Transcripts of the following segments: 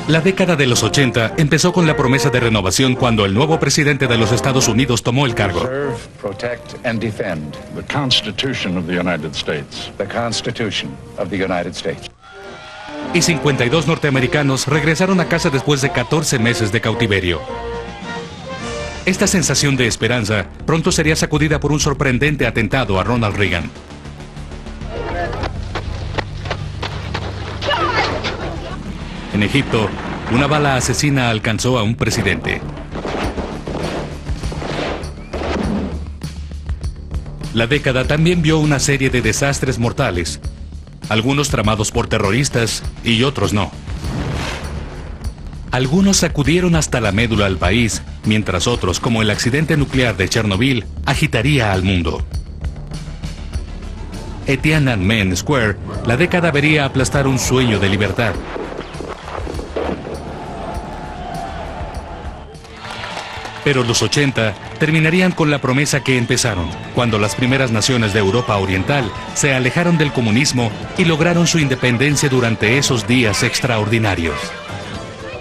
La década de los 80 empezó con la promesa de renovación cuando el nuevo presidente de los Estados Unidos tomó el cargo. Preserve, protect, and defend the Constitution of the United States. the Constitution of the United States. Y 52 norteamericanos regresaron a casa después de 14 meses de cautiverio. Esta sensación de esperanza pronto sería sacudida por un sorprendente atentado a Ronald Reagan. En Egipto, una bala asesina alcanzó a un presidente. La década también vio una serie de desastres mortales, algunos tramados por terroristas y otros no. Algunos sacudieron hasta la médula al país, mientras otros, como el accidente nuclear de Chernobyl, agitaría al mundo. En Tiananmen Square, la década vería aplastar un sueño de libertad. Pero los 80 terminarían con la promesa que empezaron, cuando las primeras naciones de Europa Oriental se alejaron del comunismo y lograron su independencia durante esos días extraordinarios.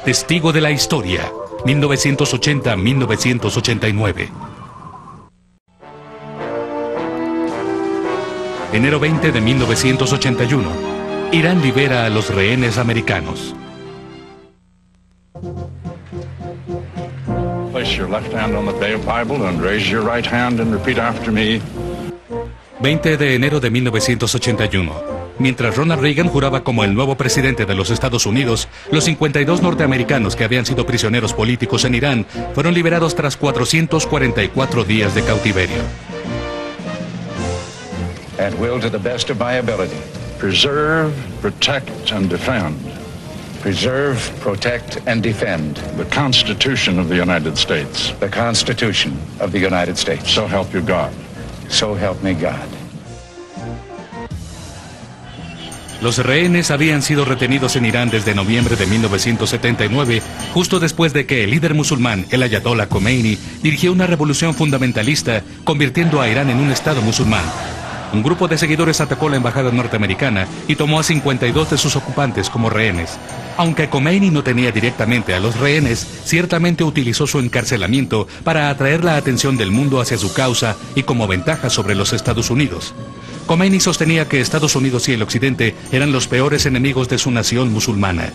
Testigo de la historia, 1980-1989. Enero 20 de 1981. Irán libera a los rehenes americanos. Place your left hand on the Bible and raise your right hand and repeat after me. 20 de enero de 1981. Mientras Ronald Reagan juraba como el nuevo presidente de los Estados Unidos, los 52 norteamericanos que habían sido prisioneros políticos en Irán fueron liberados tras 444 días de cautiverio. And will, to the best of my ability, Preserve, protect, and defend preserve, protect, and defend the Constitution of the United States. the Constitution of the United States. So help you God. So help me God. Los rehenes habían sido retenidos en Irán desde noviembre de 1979, justo después de que el líder musulmán, el Ayatollah Khomeini, dirigió una revolución fundamentalista, convirtiendo a Irán en un estado musulmán. Un grupo de seguidores atacó la embajada norteamericana y tomó a 52 de sus ocupantes como rehenes. Aunque Khomeini no tenía directamente a los rehenes, ciertamente utilizó su encarcelamiento para atraer la atención del mundo hacia su causa y como ventaja sobre los Estados Unidos. Khomeini sostenía que Estados Unidos y el Occidente eran los peores enemigos de su nación musulmana.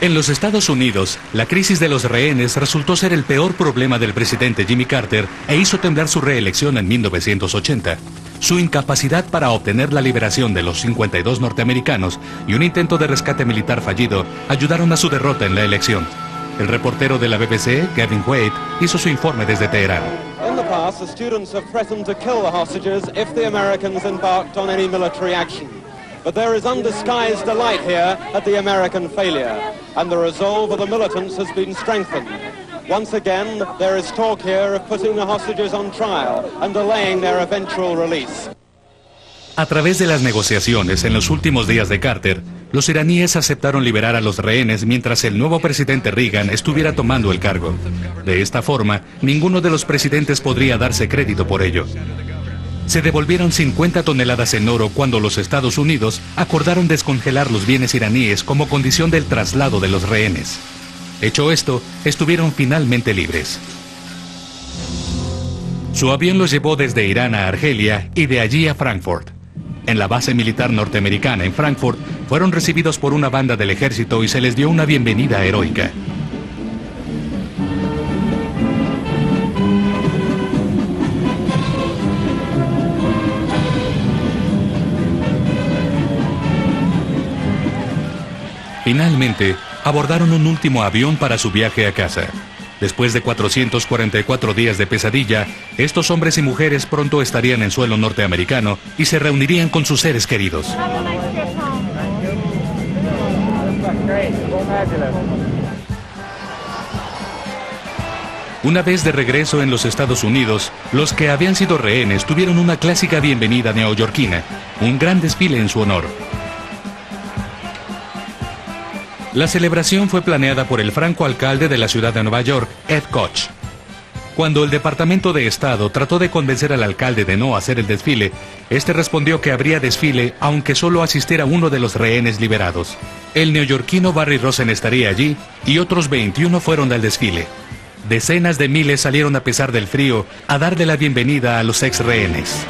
En los Estados Unidos, la crisis de los rehenes resultó ser el peor problema del presidente Jimmy Carter e hizo temblar su reelección en 1980. Su incapacidad para obtener la liberación de los 52 norteamericanos y un intento de rescate militar fallido ayudaron a su derrota en la elección. El reportero de la BBC, Kevin Wade, hizo su informe desde Teherán. In the past, the students have threatened to kill the hostages if the Americans embarked on any military action. But there is undisguised delight here at the American failure, and the resolve of the militants has been strengthened. Once again, there is talk here of putting the hostages on trial and delaying their eventual release. A través de las negociaciones en los últimos días de Carter, los iraníes aceptaron liberar a los rehenes mientras el nuevo presidente Reagan estuviera tomando el cargo. De esta forma, ninguno de los presidentes podría darse crédito por ello. Se devolvieron 50 toneladas en oro cuando los Estados Unidos acordaron descongelar los bienes iraníes como condición del traslado de los rehenes. Hecho esto, estuvieron finalmente libres. Su avión los llevó desde Irán a Argelia y de allí a Frankfurt. En la base militar norteamericana en Frankfurt, fueron recibidos por una banda del ejército y se les dio una bienvenida heroica. Finalmente, abordaron un último avión para su viaje a casa. Después de 444 días de pesadilla, estos hombres y mujeres pronto estarían en suelo norteamericano y se reunirían con sus seres queridos. Una vez de regreso en los Estados Unidos, los que habían sido rehenes tuvieron una clásica bienvenida neoyorquina, un gran desfile en su honor. La celebración fue planeada por el franco alcalde de la ciudad de Nueva York, Ed Koch. Cuando el Departamento de Estado trató de convencer al alcalde de no hacer el desfile, este respondió que habría desfile aunque solo asistiera uno de los rehenes liberados. El neoyorquino Barry Rosen estaría allí y otros 21 fueron al desfile. Decenas de miles salieron a pesar del frío a darle la bienvenida a los ex rehenes.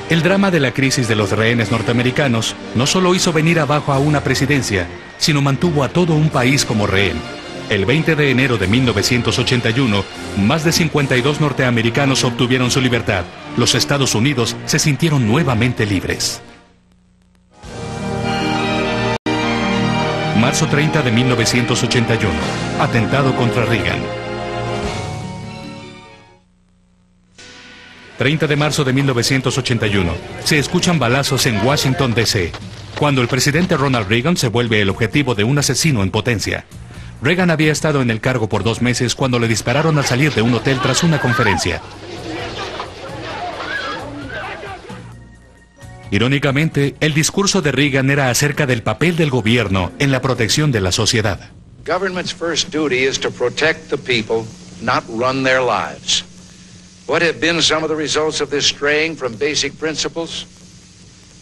El drama de la crisis de los rehenes norteamericanos no solo hizo venir abajo a una presidencia, sino mantuvo a todo un país como rehén. El 20 de enero de 1981, más de 52 norteamericanos obtuvieron su libertad. Los Estados Unidos se sintieron nuevamente libres. Marzo 30 de 1981. Atentado contra Reagan. 30 de marzo de 1981. Se escuchan balazos en Washington, D.C., cuando el presidente Ronald Reagan se vuelve el objetivo de un asesino en potencia. Reagan había estado en el cargo por 2 meses cuando le dispararon al salir de un hotel tras una conferencia. Irónicamente, el discurso de Reagan era acerca del papel del gobierno en la protección de la sociedad. Government's first duty is to protect the people, not run their lives. What have been some of the results of this straying from basic principles?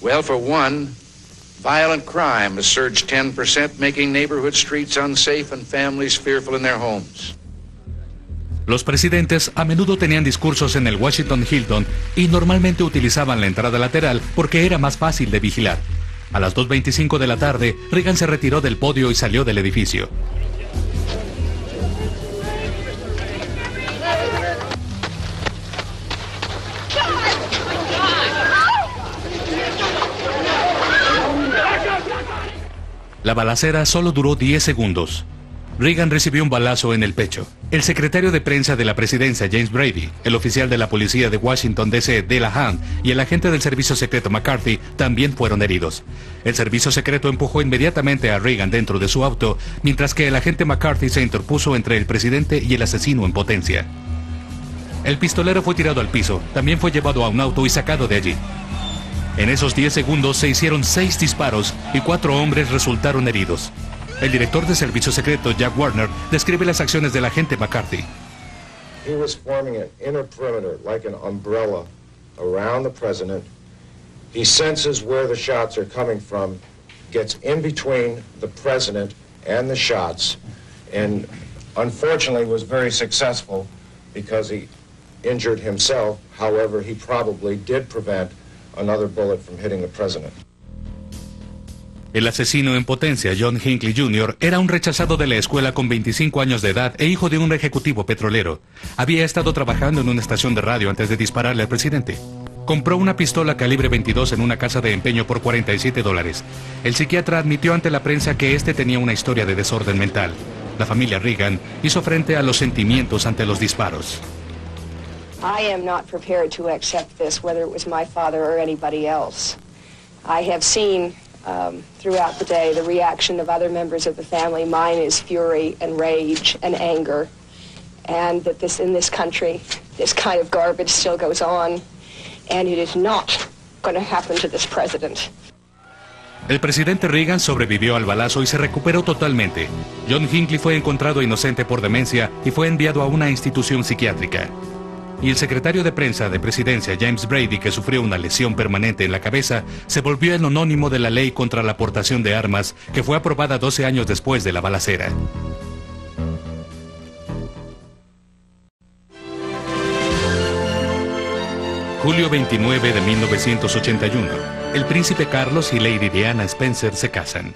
Well, for one, violent crime has surged 10%, making neighborhood streets unsafe and families fearful in their homes. Los presidentes a menudo tenían discursos en el Washington Hilton y normalmente utilizaban la entrada lateral porque era más fácil de vigilar. A las 2:25 de la tarde, Reagan se retiró del podio y salió del edificio. La balacera solo duró 10 segundos. Reagan recibió un balazo en el pecho. El secretario de prensa de la presidencia, James Brady, el oficial de la policía de Washington, D.C., Delahan, y el agente del servicio secreto McCarthy también fueron heridos. El servicio secreto empujó inmediatamente a Reagan dentro de su auto, mientras que el agente McCarthy se interpuso entre el presidente y el asesino en potencia. El pistolero fue tirado al piso, también fue llevado a un auto y sacado de allí. En esos 10 segundos se hicieron 6 disparos y 4 hombres resultaron heridos. El director de servicio secreto, Jack Warner, describe las acciones del agente McCarthy. He was forming an inner perimeter like an umbrella around the president. He senses where the shots are coming from, gets in between the president and the shots, and unfortunately was very successful because he injured himself. However, he probably did prevent another bullet from hitting the president. El asesino en potencia, John Hinckley Jr., era un rechazado de la escuela con 25 años de edad e hijo de un ejecutivo petrolero. Había estado trabajando en una estación de radio antes de dispararle al presidente. Compró una pistola calibre 22 en una casa de empeño por $47. El psiquiatra admitió ante la prensa que este tenía una historia de desorden mental. La familia Reagan hizo frente a los sentimientos ante los disparos. I am not prepared to accept this, whether it was my father or anybody else. I have seen throughout the day the reaction of other members of the family. Mine is fury and rage and anger, and that in this country, this kind of garbage still goes on, and it is not going to happen to this president. El presidente Reagan sobrevivió al balazo y se recuperó totalmente. John Hinckley fue encontrado inocente por demencia y fue enviado a una institución psiquiátrica. Y el secretario de prensa de presidencia, James Brady, que sufrió una lesión permanente en la cabeza, se volvió el anónimo de la ley contra la aportación de armas, que fue aprobada 12 años después de la balacera. Julio 29 de 1981. El príncipe Carlos y Lady Diana Spencer se casan.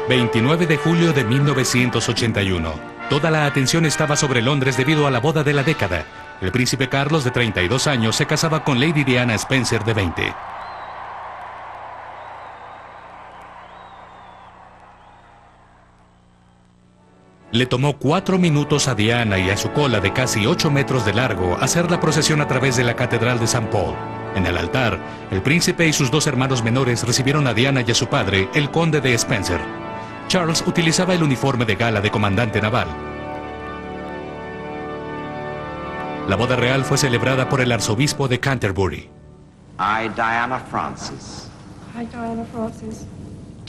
...29 de julio de 1981... Toda la atención estaba sobre Londres debido a la boda de la década. El príncipe Carlos, de 32 años, se casaba con Lady Diana Spencer, de 20. Le tomó 4 minutos a Diana y a su cola de casi 8 metros de largo hacer la procesión a través de la Catedral de St. Paul. En el altar, el príncipe y sus 2 hermanos menores recibieron a Diana y a su padre, el conde de Spencer. Charles utilizaba el uniforme de gala de comandante naval. La boda real fue celebrada por el arzobispo de Canterbury. I, Diana Francis. I, Diana Francis.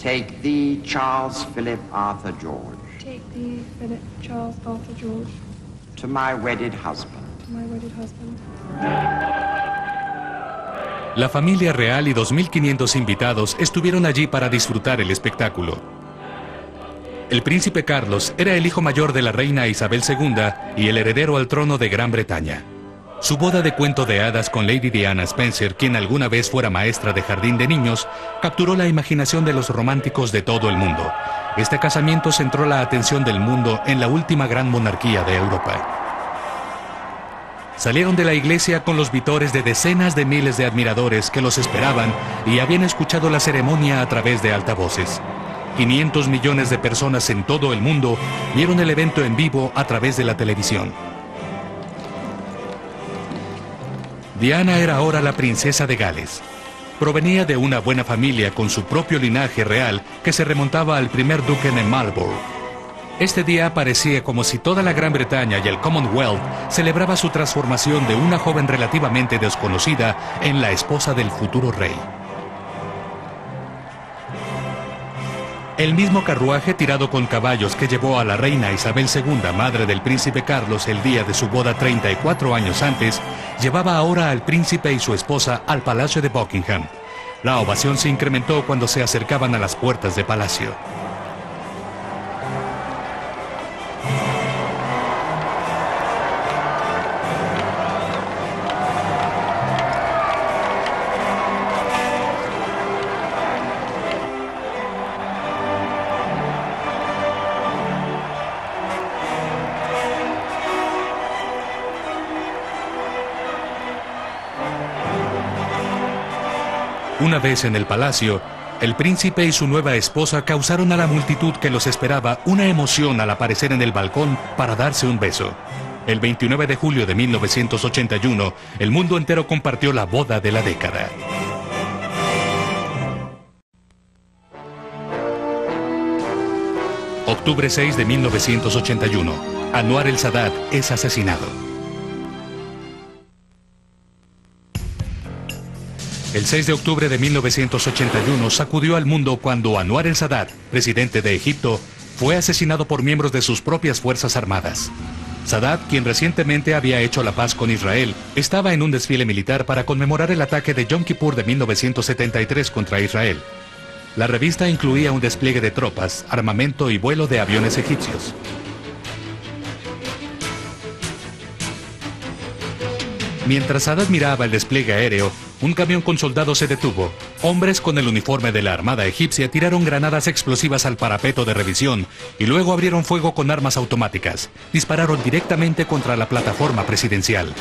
Take thee, Charles Philip Arthur George. Take thee, Philip Charles Arthur George. To my wedded husband. To my wedded husband. La familia real y 2.500 invitados estuvieron allí para disfrutar el espectáculo. El príncipe Carlos era el hijo mayor de la reina Isabel II y el heredero al trono de Gran Bretaña. Su boda de cuento de hadas con Lady Diana Spencer, quien alguna vez fuera maestra de jardín de niños, capturó la imaginación de los románticos de todo el mundo. Este casamiento centró la atención del mundo en la última gran monarquía de Europa. Salieron de la iglesia con los vítores de decenas de miles de admiradores que los esperaban y habían escuchado la ceremonia a través de altavoces. 500 millones de personas en todo el mundo vieron el evento en vivo a través de la televisión. Diana era ahora la princesa de Gales. Provenía de una buena familia con su propio linaje real que se remontaba al primer duque de Marlborough. Este día parecía como si toda la Gran Bretaña y el Commonwealth celebraba su transformación de una joven relativamente desconocida en la esposa del futuro rey. El mismo carruaje tirado con caballos que llevó a la reina Isabel II, madre del príncipe Carlos, el día de su boda 34 años antes, llevaba ahora al príncipe y su esposa al Palacio de Buckingham. La ovación se incrementó cuando se acercaban a las puertas de palacio. Una vez en el palacio, el príncipe y su nueva esposa causaron a la multitud que los esperaba una emoción al aparecer en el balcón para darse un beso. El 29 de julio de 1981, el mundo entero compartió la boda de la década. Octubre 6 de 1981. Anwar el Sadat es asesinado. El 6 de octubre de 1981 sacudió al mundo cuando Anwar el Sadat, presidente de Egipto, fue asesinado por miembros de sus propias fuerzas armadas. Sadat, quien recientemente había hecho la paz con Israel, estaba en un desfile militar para conmemorar el ataque de Yom Kippur de 1973 contra Israel. La revista incluía un despliegue de tropas, armamento y vuelo de aviones egipcios. Mientras Sadat miraba el despliegue aéreo, un camión con soldados se detuvo. Hombres con el uniforme de la Armada egipcia tiraron granadas explosivas al parapeto de revisión y luego abrieron fuego con armas automáticas. Dispararon directamente contra la plataforma presidencial.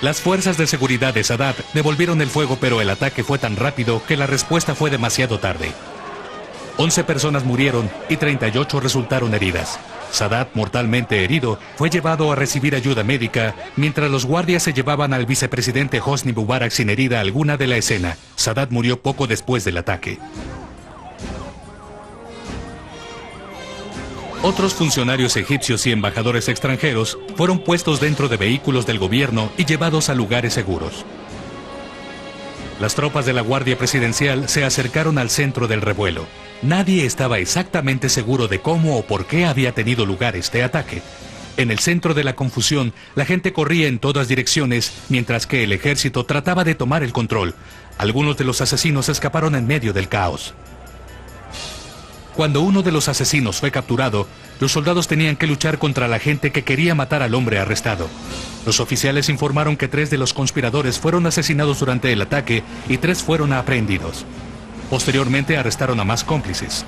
Las fuerzas de seguridad de Sadat devolvieron el fuego, pero el ataque fue tan rápido que la respuesta fue demasiado tarde. 11 personas murieron y 38 resultaron heridas. Sadat, mortalmente herido, fue llevado a recibir ayuda médica, mientras los guardias se llevaban al vicepresidente Hosni Mubarak sin herida alguna de la escena. Sadat murió poco después del ataque. Otros funcionarios egipcios y embajadores extranjeros fueron puestos dentro de vehículos del gobierno y llevados a lugares seguros. Las tropas de la Guardia Presidencial se acercaron al centro del revuelo. Nadie estaba exactamente seguro de cómo o por qué había tenido lugar este ataque. En el centro de la confusión, la gente corría en todas direcciones, mientras que el ejército trataba de tomar el control. Algunos de los asesinos escaparon en medio del caos. Cuando uno de los asesinos fue capturado, los soldados tenían que luchar contra la gente que quería matar al hombre arrestado. Los oficiales informaron que 3 de los conspiradores fueron asesinados durante el ataque y 3 fueron aprehendidos. Posteriormente arrestaron a más cómplices.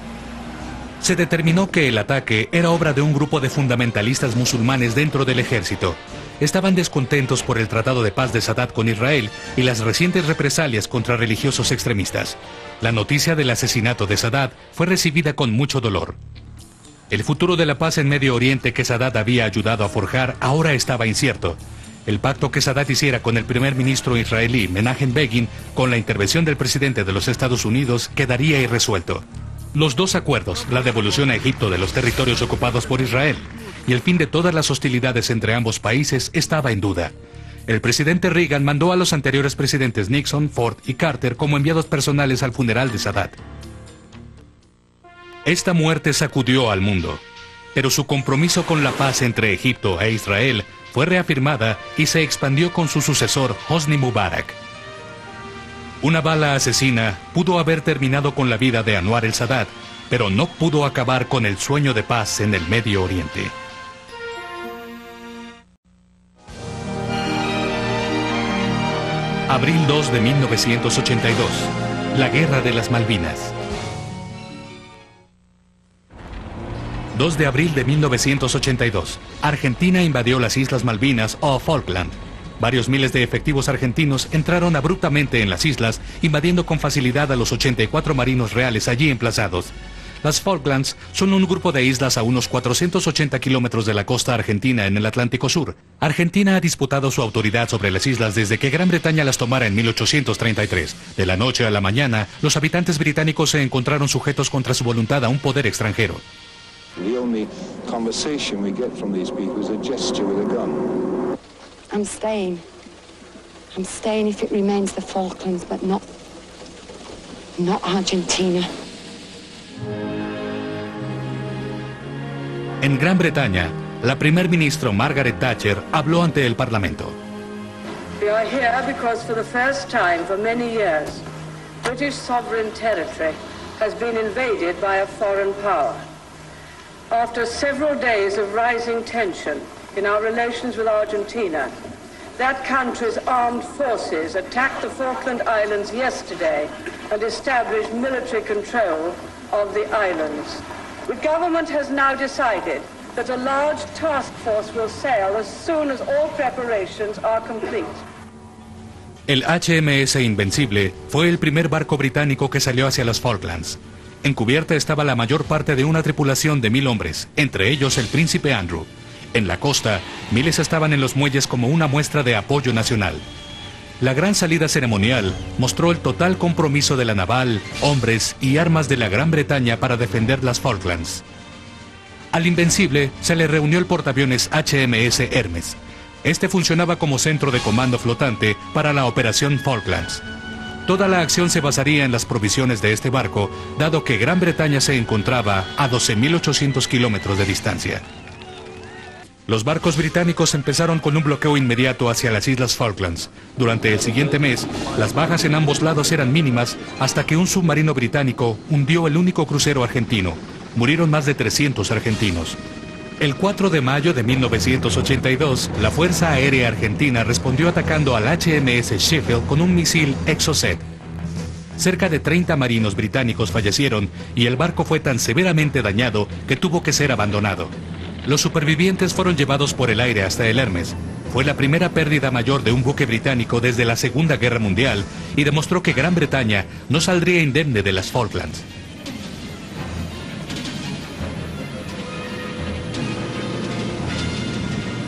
Se determinó que el ataque era obra de un grupo de fundamentalistas musulmanes dentro del ejército. Estaban descontentos por el tratado de paz de Sadat con Israel y las recientes represalias contra religiosos extremistas. La noticia del asesinato de Sadat fue recibida con mucho dolor. El futuro de la paz en Medio Oriente que Sadat había ayudado a forjar ahora estaba incierto. El pacto que Sadat hiciera con el primer ministro israelí Menachem Begin, con la intervención del presidente de los Estados Unidos, quedaría irresuelto. Los dos acuerdos, la devolución a Egipto de los territorios ocupados por Israel y el fin de todas las hostilidades entre ambos países, estaba en duda. El presidente Reagan mandó a los anteriores presidentes Nixon, Ford y Carter como enviados personales al funeral de Sadat. Esta muerte sacudió al mundo, pero su compromiso con la paz entre Egipto e Israel fue reafirmada y se expandió con su sucesor Hosni Mubarak. Una bala asesina pudo haber terminado con la vida de Anwar el-Sadat, pero no pudo acabar con el sueño de paz en el Medio Oriente. Abril 2 de 1982, la Guerra de las Malvinas. 2 de abril de 1982, Argentina invadió las Islas Malvinas o Falkland. Varios miles de efectivos argentinos entraron abruptamente en las islas, invadiendo con facilidad a los 84 marinos reales allí emplazados. Las Falklands son un grupo de islas a unos 480 kilómetros de la costa argentina en el Atlántico Sur. Argentina ha disputado su autoridad sobre las islas desde que Gran Bretaña las tomara en 1833. De la noche a la mañana, los habitantes británicos se encontraron sujetos contra su voluntad a un poder extranjero. The only conversation we get from these people is a gesture with a gun. I'm staying. I'm staying if it remains the Falklands, but not Argentina. En Gran Bretaña, la primer ministro Margaret Thatcher habló ante el Parlamento. We are here because for the first time for many years, British sovereign territory has been invaded by a foreign power. After several days of rising tension in our relations with Argentina, that country's armed forces attacked the Falkland Islands yesterday and established military control of the islands. The government has now decided that a large task force will sail as soon as all preparations are complete. El HMS Invencible fue el primer barco británico que salió hacia las Falklands. En cubierta estaba la mayor parte de una tripulación de 1000 hombres, entre ellos el príncipe Andrew. En la costa, miles estaban en los muelles como una muestra de apoyo nacional. La gran salida ceremonial mostró el total compromiso de la naval, hombres y armas de la Gran Bretaña para defender las Falklands. Al Invencible se le reunió el portaaviones HMS Hermes. Este funcionaba como centro de comando flotante para la operación Falklands. Toda la acción se basaría en las provisiones de este barco, dado que Gran Bretaña se encontraba a 12.800 kilómetros de distancia. Los barcos británicos empezaron con un bloqueo inmediato hacia las Islas Falklands. Durante el siguiente mes, las bajas en ambos lados eran mínimas hasta que un submarino británico hundió el único crucero argentino. Murieron más de 300 argentinos. El 4 de mayo de 1982, la Fuerza Aérea Argentina respondió atacando al HMS Sheffield con un misil Exocet. Cerca de 30 marinos británicos fallecieron y el barco fue tan severamente dañado que tuvo que ser abandonado. Los supervivientes fueron llevados por el aire hasta el Hermes. Fue la primera pérdida mayor de un buque británico desde la Segunda Guerra Mundial y demostró que Gran Bretaña no saldría indemne de las Falklands.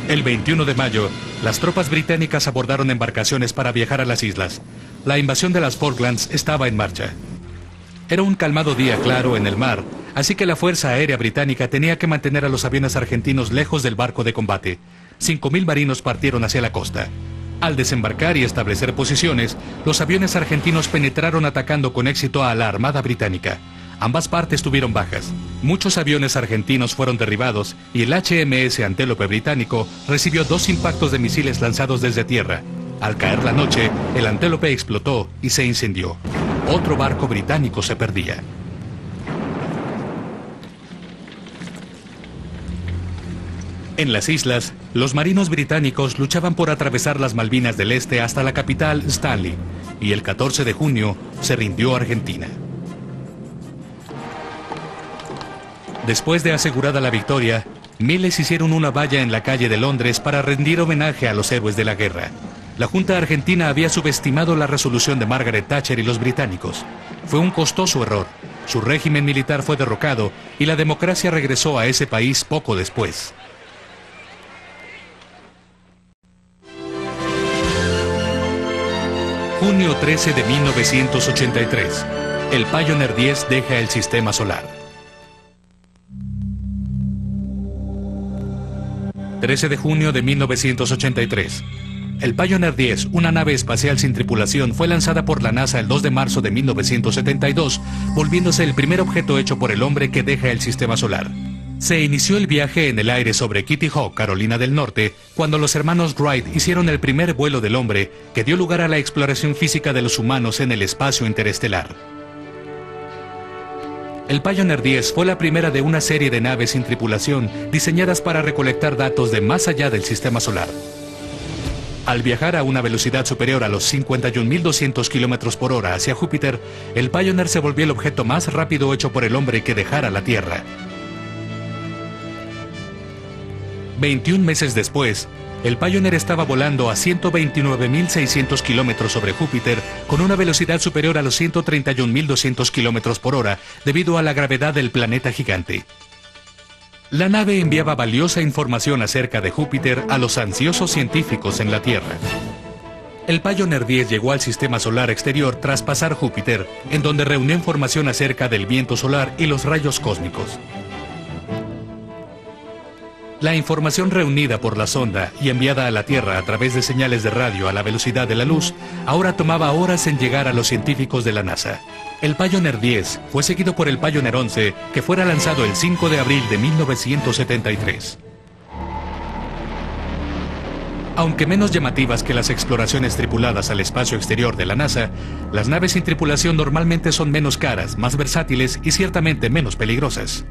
El 21 de mayo, las tropas británicas abordaron embarcaciones para viajar a las islas. La invasión de las Falklands estaba en marcha. Era un calmado día claro en el mar, así que la Fuerza Aérea Británica tenía que mantener a los aviones argentinos lejos del barco de combate. 5.000 marinos partieron hacia la costa. Al desembarcar y establecer posiciones, los aviones argentinos penetraron atacando con éxito a la Armada Británica. Ambas partes tuvieron bajas. Muchos aviones argentinos fueron derribados y el HMS Antelope británico recibió 2 impactos de misiles lanzados desde tierra. Al caer la noche, el Antelope explotó y se incendió. Otro barco británico se perdía. En las islas, los marinos británicos luchaban por atravesar las Malvinas del Este hasta la capital, Stanley, y el 14 de junio se rindió Argentina. Después de asegurada la victoria, miles hicieron una valla en la calle de Londres para rendir homenaje a los héroes de la guerra. La Junta Argentina había subestimado la resolución de Margaret Thatcher y los británicos. Fue un costoso error. Su régimen militar fue derrocado y la democracia regresó a ese país poco después. Junio 13 de 1983. El Pioneer 10 deja el sistema solar. 13 de junio de 1983. El Pioneer 10, una nave espacial sin tripulación, fue lanzada por la NASA el 2 de marzo de 1972, volviéndose el primer objeto hecho por el hombre que deja el sistema solar. Se inició el viaje en el aire sobre Kitty Hawk, Carolina del Norte, cuando los hermanos Wright hicieron el primer vuelo del hombre que dio lugar a la exploración física de los humanos en el espacio interestelar. El Pioneer 10 fue la primera de una serie de naves sin tripulación diseñadas para recolectar datos de más allá del sistema solar. Al viajar a una velocidad superior a los 51.200 km por hora hacia Júpiter, el Pioneer se volvió el objeto más rápido hecho por el hombre que dejara la Tierra. 21 meses después, el Pioneer estaba volando a 129.600 km sobre Júpiter con una velocidad superior a los 131.200 km por hora debido a la gravedad del planeta gigante. La nave enviaba valiosa información acerca de Júpiter a los ansiosos científicos en la Tierra. El Pioneer 10 llegó al sistema solar exterior tras pasar Júpiter, en donde reunió información acerca del viento solar y los rayos cósmicos. La información reunida por la sonda y enviada a la Tierra a través de señales de radio a la velocidad de la luz ahora tomaba horas en llegar a los científicos de la NASA. El Pioneer 10 fue seguido por el Pioneer 11, que fuera lanzado el 5 de abril de 1973. Aunque menos llamativas que las exploraciones tripuladas al espacio exterior de la NASA, las naves sin tripulación normalmente son menos caras, más versátiles y ciertamente menos peligrosas.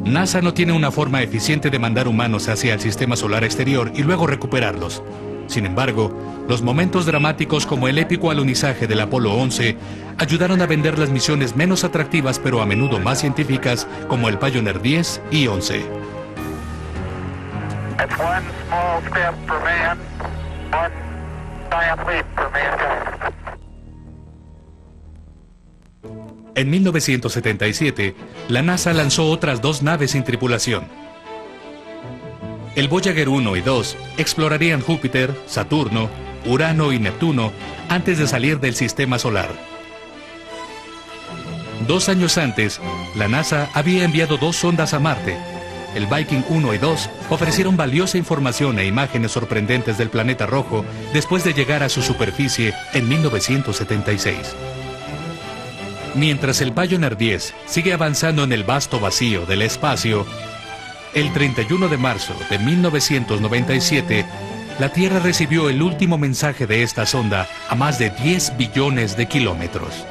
NASA no tiene una forma eficiente de mandar humanos hacia el sistema solar exterior y luego recuperarlos. Sin embargo, los momentos dramáticos como el épico alunizaje del Apolo 11 ayudaron a vender las misiones menos atractivas pero a menudo más científicas como el Pioneer 10 y 11. En 1977, la NASA lanzó otras dos naves sin tripulación. El Voyager 1 y 2 explorarían Júpiter, Saturno, Urano y Neptuno antes de salir del sistema solar. 2 años antes, la NASA había enviado 2 sondas a Marte. El Viking 1 y 2 ofrecieron valiosa información e imágenes sorprendentes del planeta rojo después de llegar a su superficie en 1976. Mientras el Pioneer 10 sigue avanzando en el vasto vacío del espacio, el 31 de marzo de 1997, la Tierra recibió el último mensaje de esta sonda a más de 10 billones de kilómetros.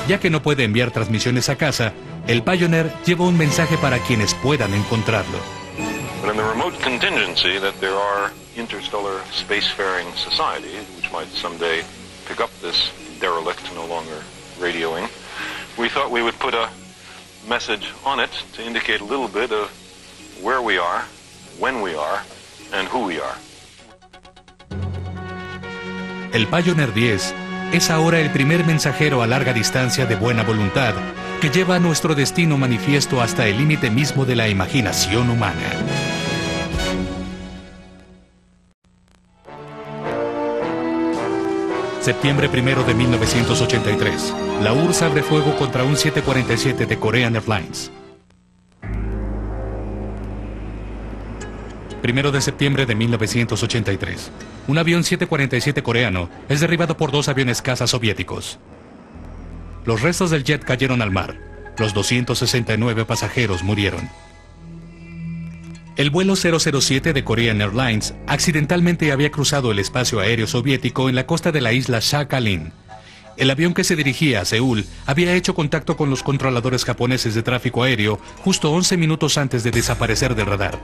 Ya que no puede enviar transmisiones a casa, el Pioneer lleva un mensaje para quienes puedan encontrarlo. But in the remote contingency that there are interstellar spacefaring societies which might someday pick up this derelict no longer radioing, we thought we would put a message on it to indicate a little bit of where we are, when we are, and who we are. El Pioneer 10 es ahora el primer mensajero a larga distancia de buena voluntad que lleva nuestro destino manifiesto hasta el límite mismo de la imaginación humana. Septiembre 1 de 1983. La URSS abre fuego contra un 747 de Korean Airlines. 1 de septiembre de 1983. Un avión 747 coreano es derribado por 2 aviones caza soviéticos. Los restos del jet cayeron al mar. Los 269 pasajeros murieron. El vuelo 007 de Korean Airlines accidentalmente había cruzado el espacio aéreo soviético en la costa de la isla Sakhalin. El avión que se dirigía a Seúl había hecho contacto con los controladores japoneses de tráfico aéreo justo 11 minutos antes de desaparecer del radar.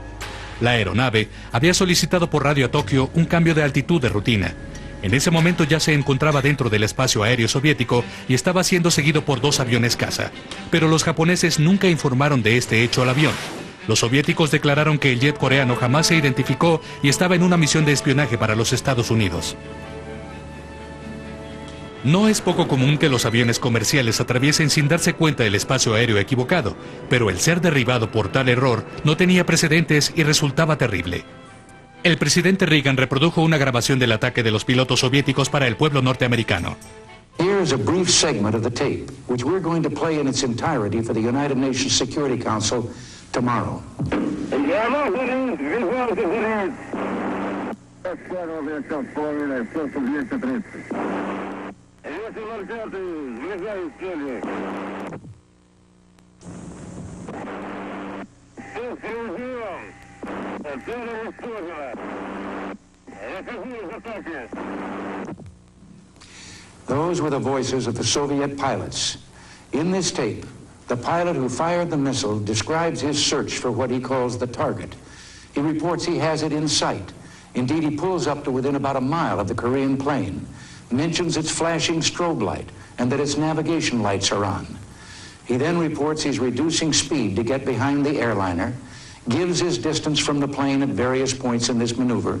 La aeronave había solicitado por radio a Tokio un cambio de altitud de rutina. En ese momento ya se encontraba dentro del espacio aéreo soviético y estaba siendo seguido por 2 aviones caza. Pero los japoneses nunca informaron de este hecho al avión. Los soviéticos declararon que el jet coreano jamás se identificó y estaba en una misión de espionaje para los Estados Unidos. No es poco común que los aviones comerciales atraviesen sin darse cuenta el espacio aéreo equivocado, pero el ser derribado por tal error no tenía precedentes y resultaba terrible. El presidente Reagan reprodujo una grabación del ataque de los pilotos soviéticos para el pueblo norteamericano. Here's a brief segment of the tape, which we're going to play in its entirety for the United Nations Security Council tomorrow. Those were the voices of the Soviet pilots. In this tape, the pilot who fired the missile describes his search for what he calls the target. He reports he has it in sight. Indeed, he pulls up to within about a mile of the Korean plane, mentions its flashing strobe light and that its navigation lights are on. He then reports he's reducing speed to get behind the airliner, gives his distance from the plane at various points in this maneuver,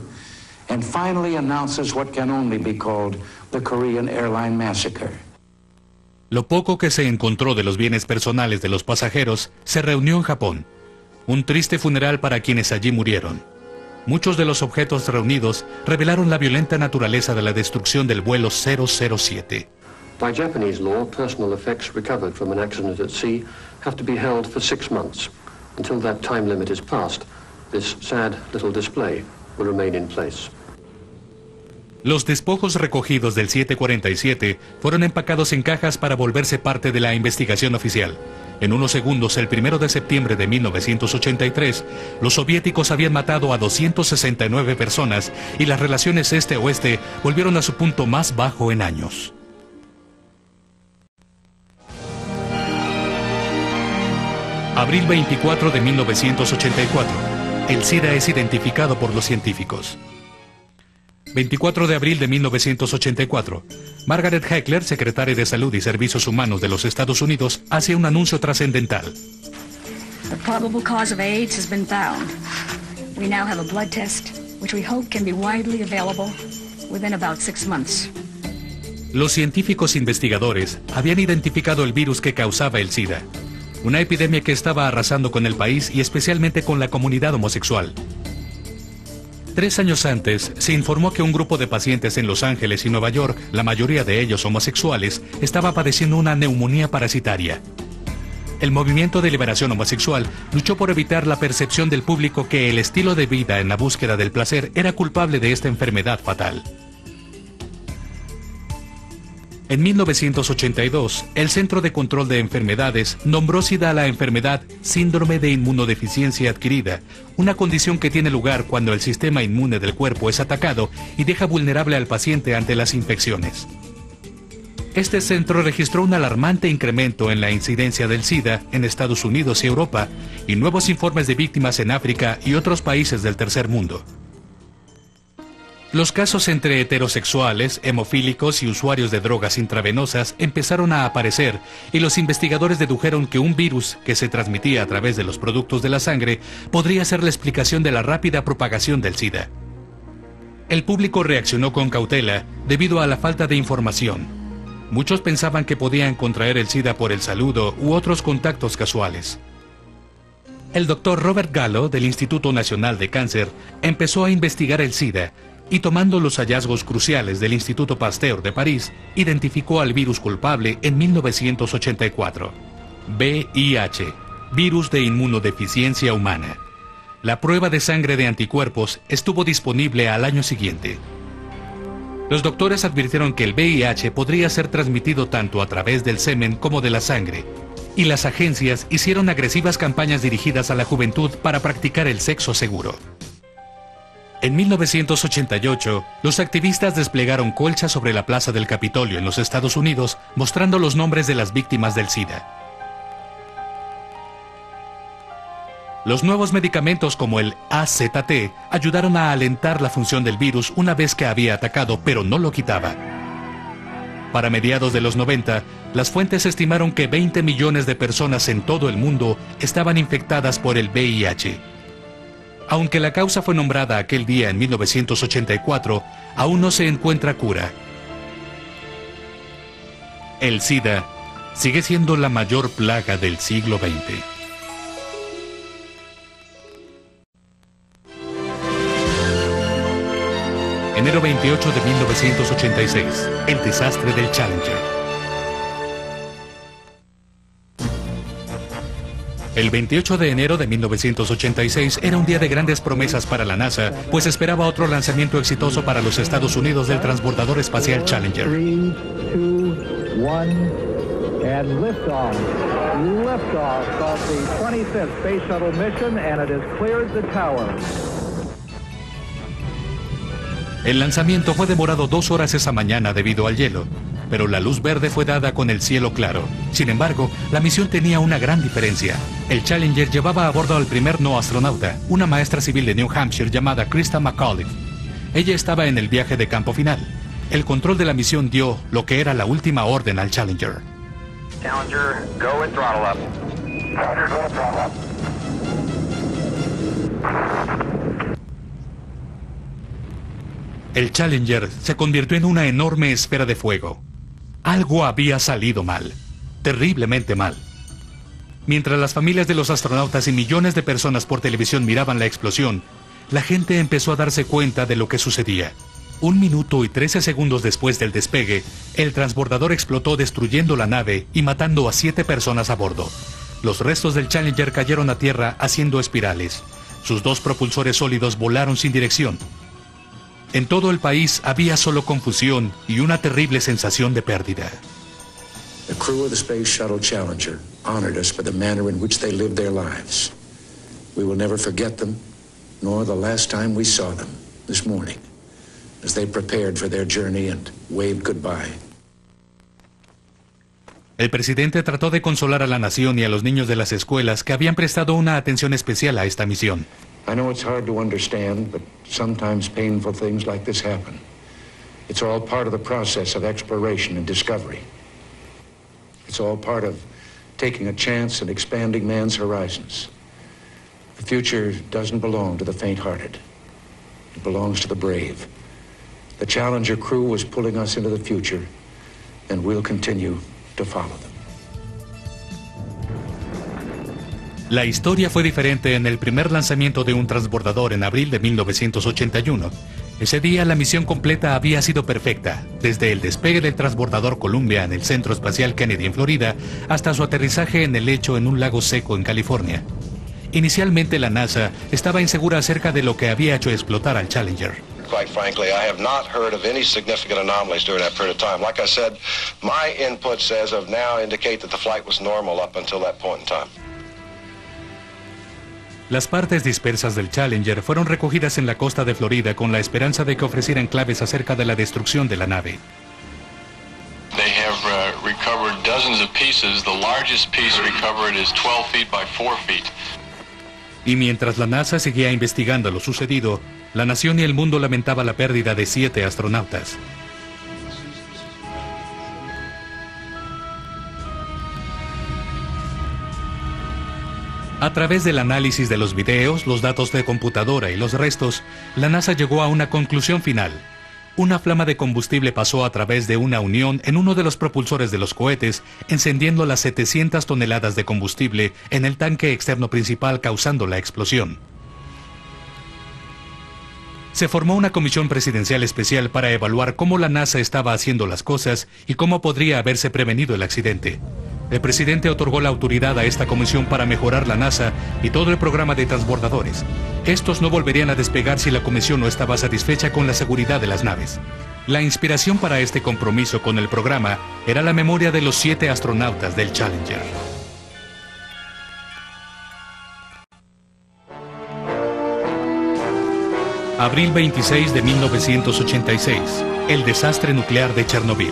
and finally announces what can only be called the Korean Airline Massacre. Lo poco que se encontró de los bienes personales de los pasajeros se reunió en Japón. Un triste funeral para quienes allí murieron. Muchos de los objetos reunidos revelaron la violenta naturaleza de la destrucción del vuelo 007. By Japanese law, personal effects recovered from an accident at sea have to be held for 6 months. Until that time limit is passed, this sad little display will remain in place. Los despojos recogidos del 747 fueron empacados en cajas para volverse parte de la investigación oficial. En unos segundos, el 1 de septiembre de 1983, los soviéticos habían matado a 269 personas y las relaciones este-oeste volvieron a su punto más bajo en años. Abril 24 de 1984. El SIDA es identificado por los científicos. 24 de abril de 1984. Margaret Heckler, secretaria de Salud y Servicios Humanos de los Estados Unidos, hace un anuncio trascendental. The probable cause of AIDS has been found. We now have a blood test, which we hope can be widely available within about 6 months. Los científicos investigadores habían identificado el virus que causaba el SIDA, una epidemia que estaba arrasando con el país y especialmente con la comunidad homosexual. 3 años antes, se informó que un grupo de pacientes en Los Ángeles y Nueva York, la mayoría de ellos homosexuales, estaba padeciendo una neumonía parasitaria. El movimiento de liberación homosexual luchó por evitar la percepción del público que el estilo de vida en la búsqueda del placer era culpable de esta enfermedad fatal. En 1982, el Centro de Control de Enfermedades nombró SIDA a la enfermedad Síndrome de Inmunodeficiencia Adquirida, una condición que tiene lugar cuando el sistema inmune del cuerpo es atacado y deja vulnerable al paciente ante las infecciones. Este centro registró un alarmante incremento en la incidencia del SIDA en Estados Unidos y Europa, y nuevos informes de víctimas en África y otros países del tercer mundo. Los casos entre heterosexuales, hemofílicos y usuarios de drogas intravenosas empezaron a aparecer y los investigadores dedujeron que un virus que se transmitía a través de los productos de la sangre podría ser la explicación de la rápida propagación del SIDA. El público reaccionó con cautela debido a la falta de información. Muchos pensaban que podían contraer el SIDA por el saludo u otros contactos casuales. El doctor Robert Gallo, del Instituto Nacional de Cáncer, empezó a investigar el SIDA y, tomando los hallazgos cruciales del Instituto Pasteur de París, identificó al virus culpable en 1984. VIH, virus de inmunodeficiencia humana. La prueba de sangre de anticuerpos estuvo disponible al año siguiente. Los doctores advirtieron que el VIH podría ser transmitido tanto a través del semen como de la sangre, y las agencias hicieron agresivas campañas dirigidas a la juventud para practicar el sexo seguro. En 1988, los activistas desplegaron colchas sobre la plaza del Capitolio en los Estados Unidos, mostrando los nombres de las víctimas del SIDA. Los nuevos medicamentos como el AZT ayudaron a alentar la función del virus una vez que había atacado, pero no lo quitaba. Para mediados de los 90, las fuentes estimaron que 20 millones de personas en todo el mundo estaban infectadas por el VIH. Aunque la causa fue nombrada aquel día en 1984, aún no se encuentra cura. El SIDA sigue siendo la mayor plaga del siglo XX. Enero 28 de 1986, el desastre del Challenger. El 28 de enero de 1986 era un día de grandes promesas para la NASA, pues esperaba otro lanzamiento exitoso para los Estados Unidos del transbordador espacial Challenger. 3, 2, 1, and liftoff. Liftoff of the 25th Space Shuttle mission, and it has cleared the tower. El lanzamiento fue demorado 2 horas esa mañana debido al hielo, pero la luz verde fue dada con el cielo claro. Sin embargo, la misión tenía una gran diferencia. El Challenger llevaba a bordo al primer no astronauta, una maestra civil de New Hampshire llamada Krista McAuliffe. Ella estaba en el viaje de campo final. El control de la misión dio lo que era la última orden al Challenger. Challenger, go and throttle up. Challenger, go and throttle up. El Challenger se convirtió en una enorme esfera de fuego. Algo había salido mal, terriblemente mal. Mientras las familias de los astronautas y millones de personas por televisión miraban la explosión, la gente empezó a darse cuenta de lo que sucedía. 1 minuto y 13 segundos después del despegue, el transbordador explotó destruyendo la nave y matando a 7 personas a bordo. Los restos del Challenger cayeron a tierra haciendo espirales. Sus 2 propulsores sólidos volaron sin dirección. En todo el país había solo confusión y una terrible sensación de pérdida. The crew of the Space Shuttle Challenger honored us for the manner in which they lived their lives. We will never forget them, nor the last time we saw them this morning, as they prepared for their journey and waved goodbye. El presidente trató de consolar a la nación y a los niños de las escuelas que habían prestado una atención especial a esta misión. I know it's hard to understand, but sometimes painful things like this happen. It's all part of the process of exploration and discovery. It's all part of taking a chance and expanding man's horizons. The future doesn't belong to the faint-hearted. It belongs to the brave. The Challenger crew was pulling us into the future, and we'll continue to follow them. La historia fue diferente en el primer lanzamiento de un transbordador en abril de 1981. Ese día la misión completa había sido perfecta, desde el despegue del transbordador Columbia en el Centro Espacial Kennedy en Florida hasta su aterrizaje en el lecho en un lago seco en California. Inicialmente la NASA estaba insegura acerca de lo que había hecho explotar al Challenger. Quite frankly, I have not heard of any significant anomalies during that period of time. Like I said, my inputs as of now indicate that the flight was normal up until that point in time. Las partes dispersas del Challenger fueron recogidas en la costa de Florida con la esperanza de que ofrecieran claves acerca de la destrucción de la nave. They have recovered dozens of pieces. The largest piece recovered is 12 feet by 4 feet. Y mientras la NASA seguía investigando lo sucedido, la nación y el mundo lamentaba la pérdida de 7 astronautas. A través del análisis de los videos, los datos de computadora y los restos, la NASA llegó a una conclusión final. Una flama de combustible pasó a través de una unión en uno de los propulsores de los cohetes, encendiendo las 700 toneladas de combustible en el tanque externo principal, causando la explosión. Se formó una comisión presidencial especial para evaluar cómo la NASA estaba haciendo las cosas y cómo podría haberse prevenido el accidente. El presidente otorgó la autoridad a esta comisión para mejorar la NASA y todo el programa de transbordadores. Estos no volverían a despegar si la comisión no estaba satisfecha con la seguridad de las naves. La inspiración para este compromiso con el programa era la memoria de los 7 astronautas del Challenger. Abril 26 de 1986, el desastre nuclear de Chernobyl.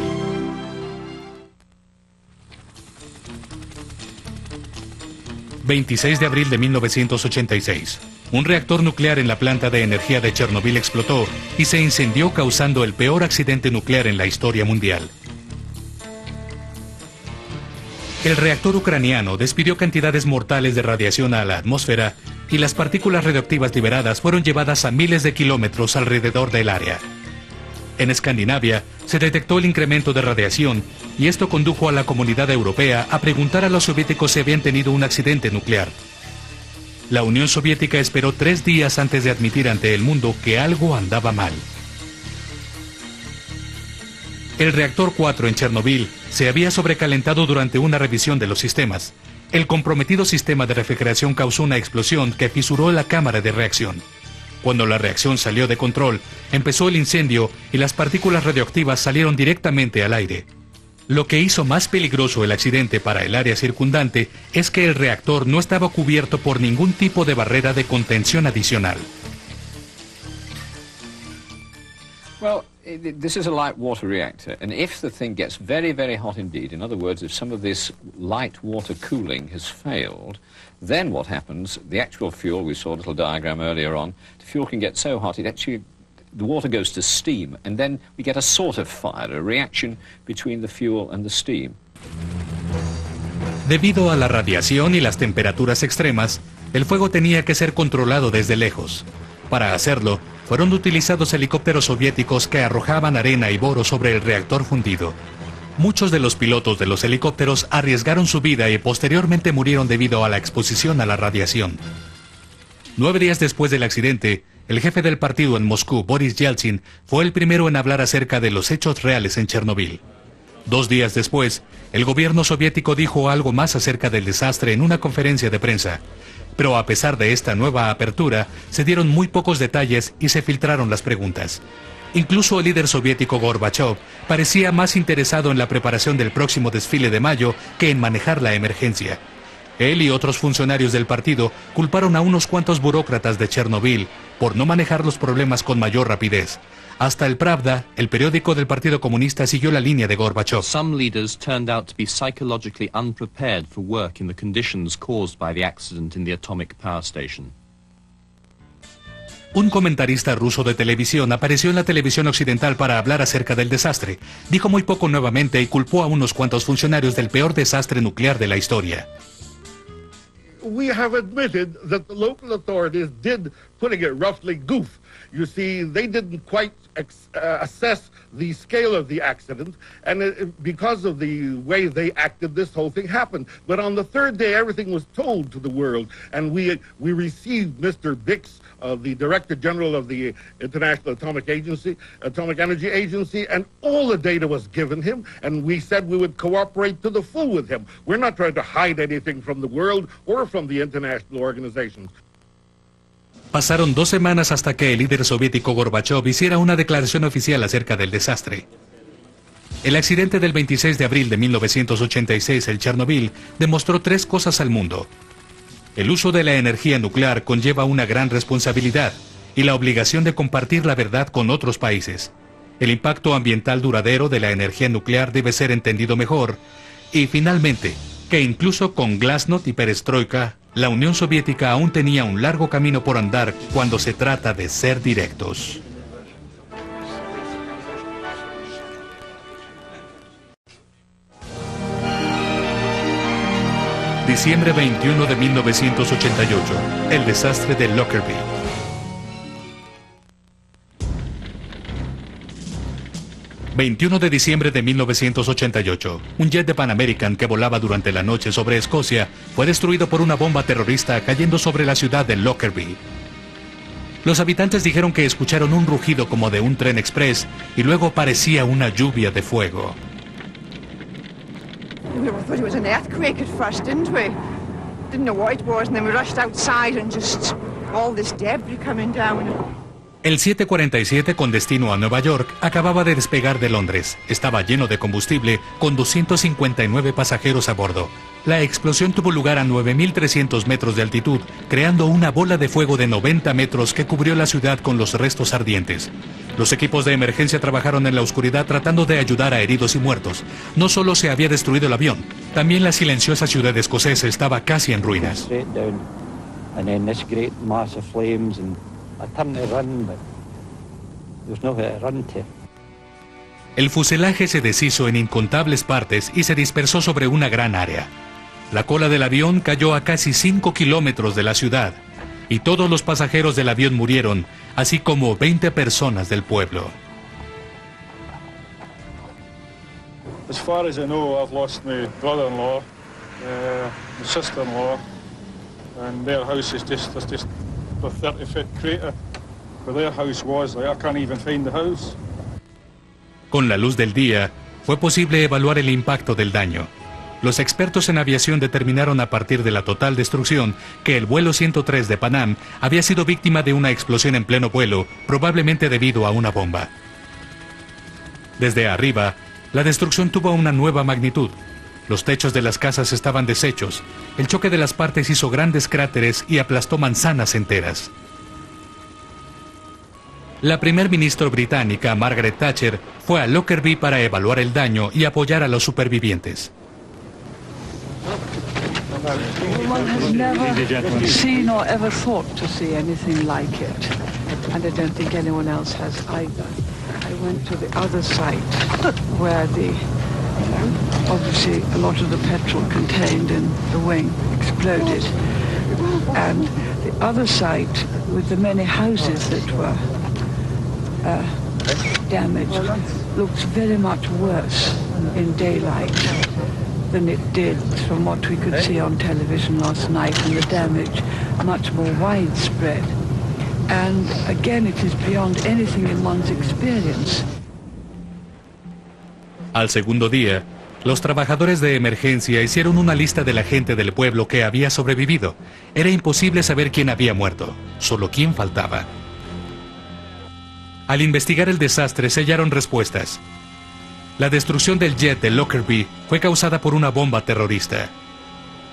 ...26 de abril de 1986... un reactor nuclear en la planta de energía de Chernobyl explotó y se incendió, causando el peor accidente nuclear en la historia mundial. El reactor ucraniano despidió cantidades mortales de radiación a la atmósfera y las partículas radioactivas liberadas fueron llevadas a miles de kilómetros alrededor del área. En Escandinavia se detectó el incremento de radiación y esto condujo a la comunidad europea a preguntar a los soviéticos si habían tenido un accidente nuclear. La Unión Soviética esperó 3 días antes de admitir ante el mundo que algo andaba mal. El reactor 4 en Chernobyl se había sobrecalentado durante una revisión de los sistemas. El comprometido sistema de refrigeración causó una explosión que fisuró la cámara de reacción. Cuando la reacción salió de control, empezó el incendio y las partículas radioactivas salieron directamente al aire. Lo que hizo más peligroso el accidente para el área circundante es que el reactor no estaba cubierto por ningún tipo de barrera de contención adicional. Well, this is a light water reactor, and if the thing gets very, very hot indeed, in other words, if some of this light water cooling has failed, then what happens, the actual fuel, we saw a little diagram earlier on, the fuel can get so hot, the water goes to steam, and then we get a sort of fire, a reaction between the fuel and the steam. Debido a la radiación y las temperaturas extremas, el fuego tenía que ser controlado desde lejos. Para hacerlo, fueron utilizados helicópteros soviéticos que arrojaban arena y boro sobre el reactor fundido. Muchos de los pilotos de los helicópteros arriesgaron su vida y posteriormente murieron debido a la exposición a la radiación. 9 días después del accidente, el jefe del partido en Moscú, Boris Yeltsin, fue el primero en hablar acerca de los hechos reales en Chernobyl. 2 días después, el gobierno soviético dijo algo más acerca del desastre en una conferencia de prensa. Pero a pesar de esta nueva apertura, se dieron muy pocos detalles y se filtraron las preguntas. Incluso el líder soviético Gorbachov parecía más interesado en la preparación del próximo desfile de mayo que en manejar la emergencia. Él y otros funcionarios del partido culparon a unos cuantos burócratas de Chernobyl por no manejar los problemas con mayor rapidez. Hasta el Pravda, el periódico del Partido Comunista, siguió la línea de Gorbachov. Some leaders turned out to be psychologically unprepared for work in the conditions caused by the accident in the atomic power station. Un comentarista ruso de televisión apareció en la televisión occidental para hablar acerca del desastre. Dijo muy poco nuevamente y culpó a unos cuantos funcionarios del peor desastre nuclear de la historia. We have admitted that the local authorities did, putting it roughly, goof. You see, they didn't quite assess the scale of the accident, and because of the way they acted, this whole thing happened. But on the 3rd day, everything was told to the world, and we received Mr. Bix, the Director General of the International Atomic Energy Agency, and all the data was given him, and we said we would cooperate to the full with him. We're not trying to hide anything from the world or from the international organizations. Pasaron 2 semanas hasta que el líder soviético Gorbachov hiciera una declaración oficial acerca del desastre. El accidente del 26 de abril de 1986 en Chernobyl demostró 3 cosas al mundo. El uso de la energía nuclear conlleva una gran responsabilidad y la obligación de compartir la verdad con otros países. El impacto ambiental duradero de la energía nuclear debe ser entendido mejor. Y finalmente, que incluso con Glasnost y Perestroika, la Unión Soviética aún tenía un largo camino por andar cuando se trata de ser directos. Diciembre 21 de 1988, el desastre de Lockerbie. ...21 de diciembre de 1988... un jet de Pan American que volaba durante la noche sobre Escocia... fue destruido por una bomba terrorista cayendo sobre la ciudad de Lockerbie. Los habitantes dijeron que escucharon un rugido como de un tren express... y luego parecía una lluvia de fuego. We thought it was an earthquake at first, didn't we? Didn't know what it was, and then we rushed outside and just all this debris coming down. El 747 con destino a Nueva York acababa de despegar de Londres. Estaba lleno de combustible con 259 pasajeros a bordo. La explosión tuvo lugar a 9.300 metros de altitud, creando una bola de fuego de 90 metros que cubrió la ciudad con los restos ardientes. Los equipos de emergencia trabajaron en la oscuridad tratando de ayudar a heridos y muertos. No solo se había destruido el avión, también la silenciosa ciudad escocesa estaba casi en ruinas. El fuselaje se deshizo en incontables partes y se dispersó sobre una gran área. La cola del avión cayó a casi 5 kilómetros de la ciudad y todos los pasajeros del avión murieron, así como 20 personas del pueblo. As far as I know, I've lost my brother-in-law, my sister-in-law, and their house is just a 30-foot crater where their house was. Like, I can't even find the house. Con la luz del día, fue posible evaluar el impacto del daño. Los expertos en aviación determinaron a partir de la total destrucción que el vuelo 103 de Pan Am había sido víctima de una explosión en pleno vuelo, probablemente debido a una bomba. Desde arriba, la destrucción tuvo una nueva magnitud. Los techos de las casas estaban deshechos, el choque de las partes hizo grandes cráteres y aplastó manzanas enteras. La primer ministra británica, Margaret Thatcher, fue a Lockerbie para evaluar el daño y apoyar a los supervivientes. One has never seen or ever thought to see anything like it, and I don't think anyone else has either. I went to the other site where obviously a lot of the petrol contained in the wing exploded, and the other site with the many houses that were damaged looks very much worse in daylight than it did from what we could see on television last night, and the damage much more widespread. And again, it is beyond anything in one's experience. Al segundo día, los trabajadores de emergencia hicieron una lista de la gente del pueblo que había sobrevivido. Era imposible saber quién había muerto, solo quién faltaba. Al investigar el desastre, se hallaron respuestas. La destrucción del jet de Lockerbie fue causada por una bomba terrorista.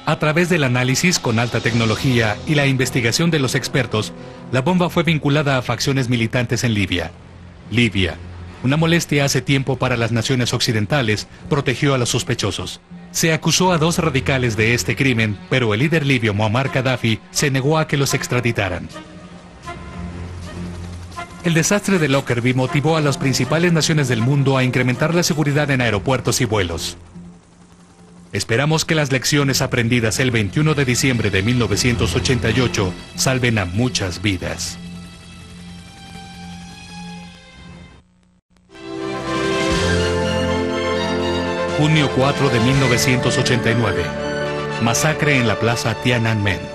A través del análisis con alta tecnología y la investigación de los expertos, la bomba fue vinculada a facciones militantes en Libia. Libia, una molestia hace tiempo para las naciones occidentales, protegió a los sospechosos. Se acusó a 2 radicales de este crimen, pero el líder libio Muammar Gaddafi se negó a que los extraditaran. El desastre de Lockerbie motivó a las principales naciones del mundo a incrementar la seguridad en aeropuertos y vuelos. Esperamos que las lecciones aprendidas el 21 de diciembre de 1988 salven a muchas vidas. Junio 4 de 1989. Masacre en la plaza Tiananmen.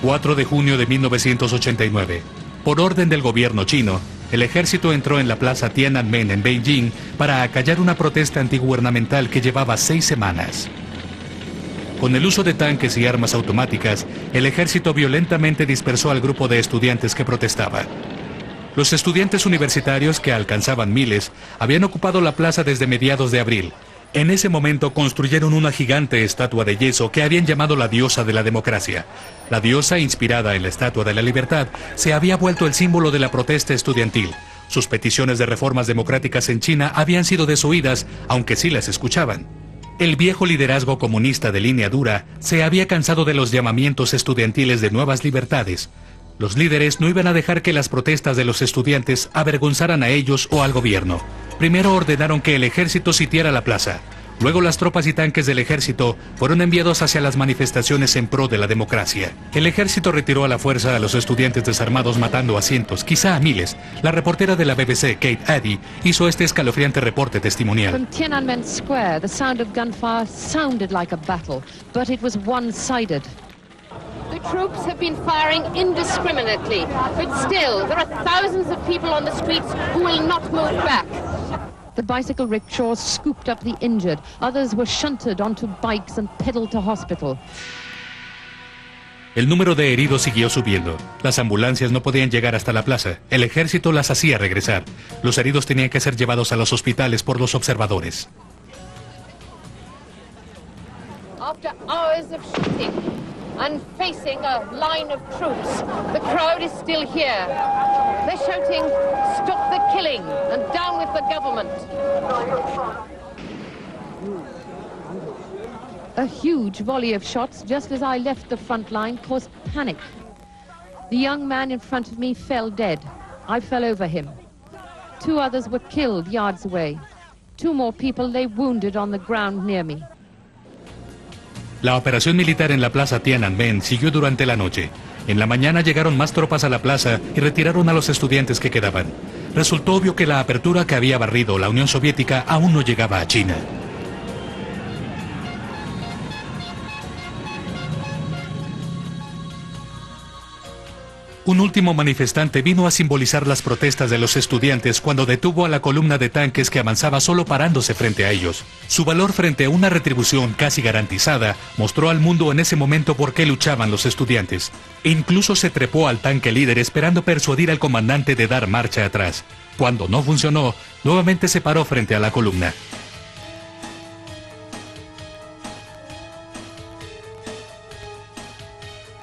4 de junio de 1989. Por orden del gobierno chino, el ejército entró en la plaza Tiananmen en Beijing para acallar una protesta antigubernamental que llevaba 6 semanas. Con el uso de tanques y armas automáticas, el ejército violentamente dispersó al grupo de estudiantes que protestaba. Los estudiantes universitarios, que alcanzaban miles, habían ocupado la plaza desde mediados de abril. En ese momento construyeron una gigante estatua de yeso que habían llamado la diosa de la democracia. La diosa, inspirada en la Estatua de la Libertad, se había vuelto el símbolo de la protesta estudiantil. Sus peticiones de reformas democráticas en China habían sido desoídas, aunque sí las escuchaban. El viejo liderazgo comunista de línea dura se había cansado de los llamamientos estudiantiles de nuevas libertades. Los líderes no iban a dejar que las protestas de los estudiantes avergonzaran a ellos o al gobierno. Primero ordenaron que el ejército sitiara la plaza. Luego las tropas y tanques del ejército fueron enviados hacia las manifestaciones en pro de la democracia. El ejército retiró a la fuerza a los estudiantes desarmados, matando a cientos, quizá a miles. La reportera de la BBC, Kate Addy, hizo este escalofriante reporte testimonial. From Tiananmen Square, the sound of gunfire sounded like a battle, but it was one-sided. The troops have been firing indiscriminately, but still, there are thousands of people on the streets who will not move back. The bicycle rickshaws scooped up the injured. Others were shunted onto bikes and pedaled to hospital. El número de heridos siguió subiendo. Las ambulancias no podían llegar hasta la plaza. El ejército las hacía regresar. Los heridos tenían que ser llevados a los hospitales por los observadores. After hours of shooting and facing a line of troops, the crowd is still here. They're shouting, "Stop the killing and down with the government." A huge volley of shots just as I left the front line caused panic. The young man in front of me fell dead. I fell over him. 2 others were killed yards away. 2 more people lay wounded on the ground near me. La operación militar en la plaza Tiananmen siguió durante la noche. En la mañana llegaron más tropas a la plaza y retiraron a los estudiantes que quedaban. Resultó obvio que la apertura que había barrido la Unión Soviética aún no llegaba a China. Un último manifestante vino a simbolizar las protestas de los estudiantes cuando detuvo a la columna de tanques que avanzaba solo parándose frente a ellos. Su valor frente a una retribución casi garantizada mostró al mundo en ese momento por qué luchaban los estudiantes. E incluso se trepó al tanque líder esperando persuadir al comandante de dar marcha atrás. Cuando no funcionó, nuevamente se paró frente a la columna.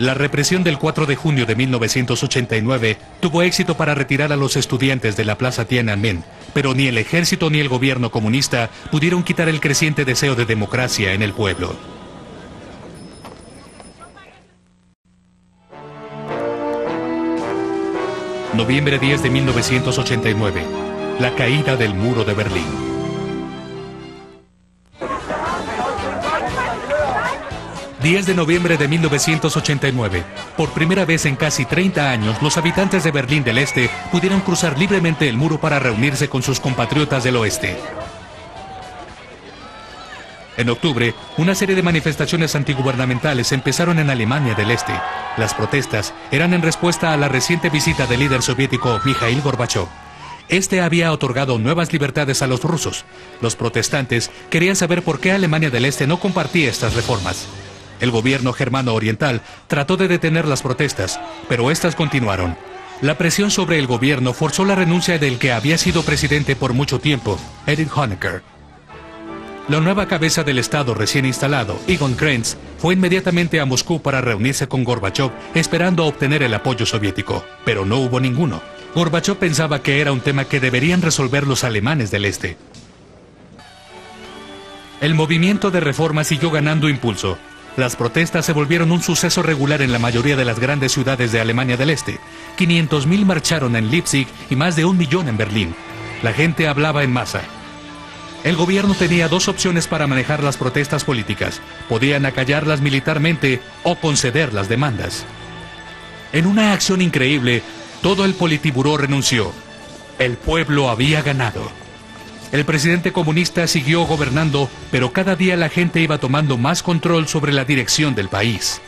La represión del 4 de junio de 1989 tuvo éxito para retirar a los estudiantes de la plaza Tiananmen, pero ni el ejército ni el gobierno comunista pudieron quitar el creciente deseo de democracia en el pueblo. Noviembre 10 de 1989, la caída del muro de Berlín. 10 de noviembre de 1989. Por primera vez en casi 30 años, los habitantes de Berlín del Este pudieron cruzar libremente el muro para reunirse con sus compatriotas del Oeste. En octubre, una serie de manifestaciones antigubernamentales empezaron en Alemania del Este. Las protestas eran en respuesta a la reciente visita del líder soviético Mikhail Gorbachov. Este había otorgado nuevas libertades a los rusos. Los protestantes querían saber por qué Alemania del Este no compartía estas reformas. El gobierno germano oriental trató de detener las protestas, pero estas continuaron. La presión sobre el gobierno forzó la renuncia del que había sido presidente por mucho tiempo, Erich Honecker. La nueva cabeza del Estado recién instalado, Egon Krenz, fue inmediatamente a Moscú para reunirse con Gorbachov, esperando obtener el apoyo soviético, pero no hubo ninguno. Gorbachov pensaba que era un tema que deberían resolver los alemanes del Este. El movimiento de reforma siguió ganando impulso. Las protestas se volvieron un suceso regular en la mayoría de las grandes ciudades de Alemania del Este. 500.000 marcharon en Leipzig y más de 1 millón en Berlín. La gente hablaba en masa. El gobierno tenía dos opciones para manejar las protestas políticas. Podían acallarlas militarmente o conceder las demandas. En una acción increíble, todo el Politburó renunció. El pueblo había ganado. El presidente comunista siguió gobernando, pero cada día la gente iba tomando más control sobre la dirección del país.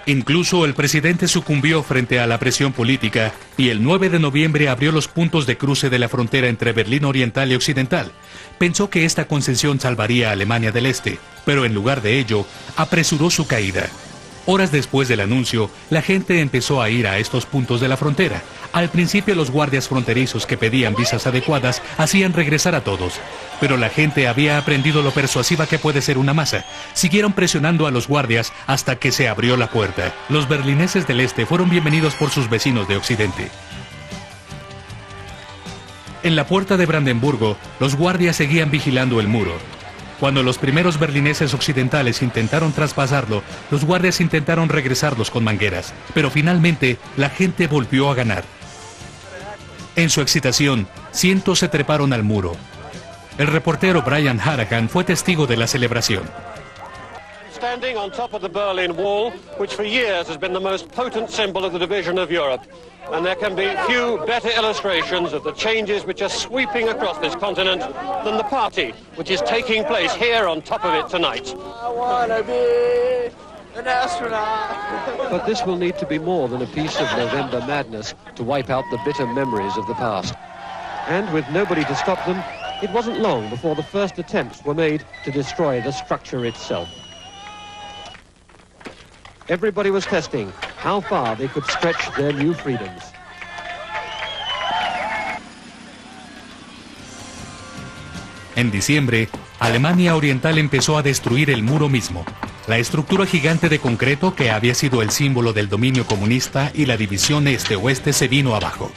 Incluso el presidente sucumbió frente a la presión política y el 9 de noviembre abrió los puntos de cruce de la frontera entre Berlín Oriental y Occidental. Pensó que esta concesión salvaría a Alemania del Este, pero en lugar de ello, apresuró su caída. Horas después del anuncio, la gente empezó a ir a estos puntos de la frontera. Al principio los guardias fronterizos que pedían visas adecuadas hacían regresar a todos, pero la gente había aprendido lo persuasiva que puede ser una masa. Siguieron presionando a los guardias hasta que se abrió la puerta. Los berlineses del Este fueron bienvenidos por sus vecinos de Occidente. En la puerta de Brandenburgo, los guardias seguían vigilando el muro. Cuando los primeros berlineses occidentales intentaron traspasarlo, los guardias intentaron regresarlos con mangueras, pero finalmente la gente volvió a ganar. En su excitación, cientos se treparon al muro. El reportero Brian Harahan fue testigo de la celebración. Standing on top of the Berlin Wall, which for years has been the most potent symbol of the division of Europe. And there can be few better illustrations of the changes which are sweeping across this continent than the party which is taking place here on top of it tonight. I want to be an astronaut. But this will need to be more than a piece of November madness to wipe out the bitter memories of the past. And with nobody to stop them, it wasn't long before the first attempts were made to destroy the structure itself. Everybody was testing how far they could stretch their new freedoms. En diciembre, Alemania Oriental empezó a destruir el muro mismo. La estructura gigante de concreto que había sido el símbolo del dominio comunista y la división este-oeste se vino abajo.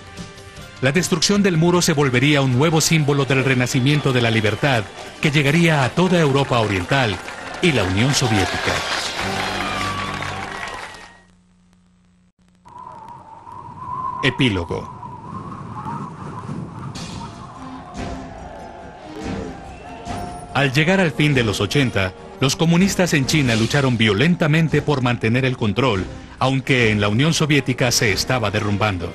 La destrucción del muro se volvería un nuevo símbolo del renacimiento de la libertad que llegaría a toda Europa Oriental y la Unión Soviética. Epílogo. Al llegar al fin de los 80, los comunistas en China lucharon violentamente por mantener el control, aunque en la Unión Soviética se estaba derrumbando.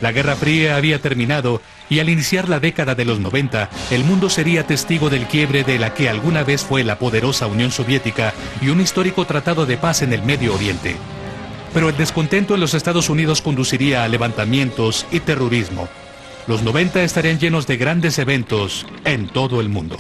La Guerra Fría había terminado y al iniciar la década de los 90, el mundo sería testigo del quiebre de la que alguna vez fue la poderosa Unión Soviética y un histórico tratado de paz en el Medio Oriente. Pero el descontento en los Estados Unidos conduciría a levantamientos y terrorismo. Los 90 estarían llenos de grandes eventos en todo el mundo.